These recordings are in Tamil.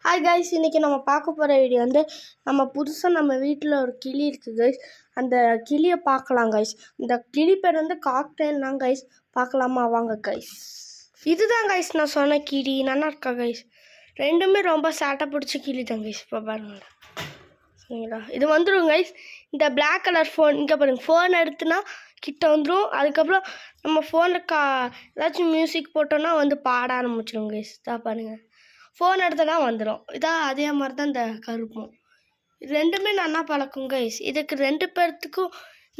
ஹாய் கைஸ், இன்றைக்கி நம்ம பார்க்க போகிற வீடியோ வந்து நம்ம புதுசாக நம்ம வீட்டில் ஒரு கிளி இருக்குது கைஸ். அந்த கிளியை பார்க்கலாம் கைஸ். இந்த கிளி பேர் வந்து காக்டெயில்னாங்க கைஸ். பார்க்கலாமா வாங்க கைஸ். இதுதான் கைஸ் நான் சொன்ன கிளி. நல்லா இருக்கா கைஸ். ரெண்டுமே ரொம்ப சேட்டை பிடிச்ச கிளி தான் கைஸ். இப்போ பாருங்க சரிங்களா, இது வந்துடும் கைஸ். இந்த பிளாக் கலர் ஃபோன் இங்கே பாருங்கள். ஃபோன் எடுத்துனா கிட்ட வந்துடும். அதுக்கப்புறம் நம்ம ஃபோனில் ஏதாச்சும் மியூசிக் போட்டோன்னா வந்து பாட ஆரம்பிச்சிடும் கைஸ். தான் பாருங்கள், ஃபோன் எடுத்தனா வந்துடும். இதான் அதே மாதிரி தான் இந்த கருப்பும். ரெண்டுமே நல்லா பழக்கம் கைஸ். இதுக்கு ரெண்டு பேர்த்துக்கும்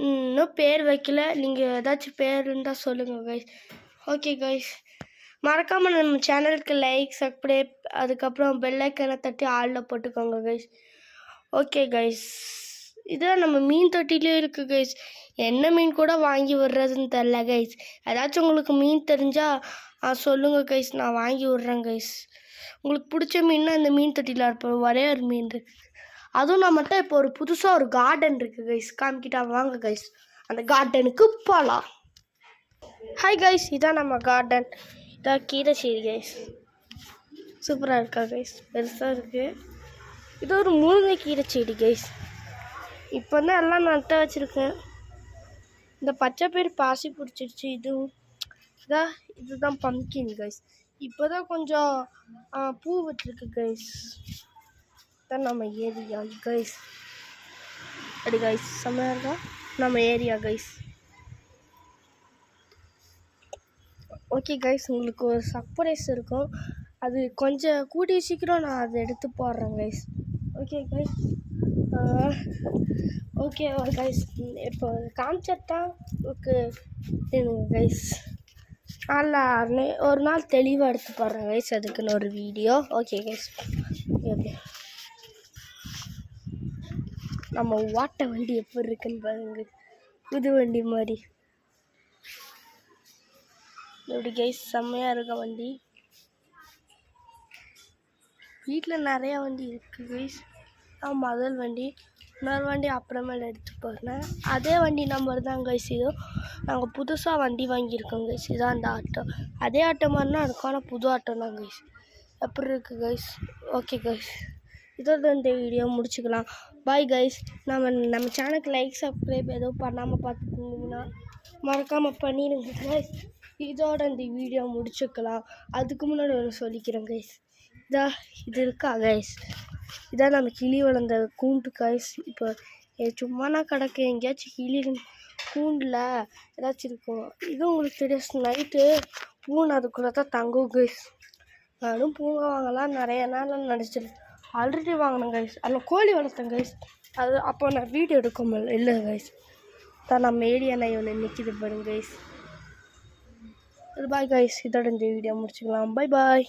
இன்னும் பேர் வைக்கல. நீங்கள் ஏதாச்சும் பேர் இருந்தால் சொல்லுங்கள் கைஸ். ஓகே கைஸ், மறக்காமல் நம்ம சேனலுக்கு லைக், சப்ஸ்கிரைப், அதுக்கப்புறம் பெல்லைக்கனை தட்டி ஆளில் போட்டுக்கோங்க கைஸ். ஓகே கைஸ், இதுதான் நம்ம மீன் தொட்டிலே இருக்குது கைஸ். என்ன மீன் கூட வாங்கி விடுறதுன்னு தெரில கைஸ். ஏதாச்சும் உங்களுக்கு மீன் தெரிஞ்சால் சொல்லுங்கள் கைஸ், நான் வாங்கி விட்றேன் கைஸ். உங்களுக்கு பிடிச்ச மீன்னா இந்த மீன் தொட்டியில் இருப்போம். ஒரே ஒரு மீன் இருக்குது. அதுவும் நம்மகிட்ட இப்போ ஒரு புதுசாக ஒரு கார்டன் இருக்குது கைஸ். காமிக்கிட்டா வாங்க கைஸ், அந்த கார்டனுக்கு போகலாம். ஹாய் கைஸ், இதான் நம்ம கார்டன். இதான் கீரை செடி கைஸ். சூப்பராக இருக்கா கைஸ், பெருசாக இருக்குது. இது ஒரு முருங்கை கீரை செடி கைஸ். இப்போ தான் எல்லாம் நட்ட வச்சுருக்கேன். இந்த பச்சை பயிர் பாசி பிடிச்சிருச்சு. இதுதான் பம்கின் கைஸ். இப்போ தான் கொஞ்சம் பூ விட்டுருக்கு கைஸ். தான் நம்ம ஏரியா கைஸ். அப்படி கைஸ் செம்மையாக இருக்கா நம்ம ஏரியா கைஸ். ஓகே கைஸ், உங்களுக்கு ஒரு சர்ப்ரைஸ் இருக்கும். அது கொஞ்சம் கூடிய சீக்கிரம் நான் அதை எடுத்து போடுறேன் guys. Okay guys. Okay guys, இப்போ கான்செப்டா ஓகே கைஸ். ஒரு நாள் தெளிவாக எடுத்து போடுறேன் கைஸ். அதுக்குன்னு ஒரு வீடியோ. Okay guys. ஓகே, நம்ம ஓட்ட வண்டி எப்படி இருக்குன்னு பாருங்க. புது வண்டி மாதிரி எப்படி கைஸ், செம்மையாக இருக்க வண்டி. வீட்டில் நிறையா வண்டி இருக்குது கைஸ். முதல் வண்டி, இன்னொரு வண்டி அப்புறமேல எடுத்து போகிறேன். அதே வண்டி நம்பர் தான் கைஸ். இது நாங்கள் புதுசாக வண்டி வாங்கியிருக்கோம் கைஸ். இதான் அந்த ஆட்டோ. அதே ஆட்டோ மாதிரினா இருக்கும், ஆனால் புது ஆட்டோ தான் கைஸ். எப்படி இருக்குது கைஸ். ஓகே கைஸ், இதோட இந்த வீடியோ முடிச்சுக்கலாம். Bye guys. நம்ம சேனலுக்கு லைக், சப்ஸ்கிரைப் எதுவும் பண்ணாமல் பார்த்துட்டு இருந்தீங்கன்னா மறக்காமல் பண்ணிடுங்க கைஸ். இதோட இந்த வீடியோ முடிச்சுக்கலாம். அதுக்கு முன்னாடி ஒன்று சொல்லிக்கிறேன் கைஸ். இது இருக்கா கைஸ், இதான் நம்ம கிளி வளர்ந்த கூண்டு கைஸ். இப்போ சும்மானா கிடக்கு எங்கேயாச்சும் கிளி கூண்டில் ஏதாச்சும் இருக்கும். இது உங்களுக்கு தெரியும், நைட்டு பூனை அதுக்குள்ளே தான் தங்கும் கைஸ். நானும் பூங்கா வாங்கலாம் நிறைய நாள் நினச்சிருக்கேன். ஆல்ரெடி வாங்கினேன் கைஸ். அதில் கோழி வளர்த்தேன் கைஸ். அது அப்போ நான் வீடியோ எடுக்க முடியல. இல்லை கைஸ், தான் நம்ம ஏரியா நான் ஒன்று நிற்கிது பாருங்க கைஸ். பாய் கைஸ், இதோட இந்த வீடியோ முடிச்சுக்கலாம். பாய் பாய்.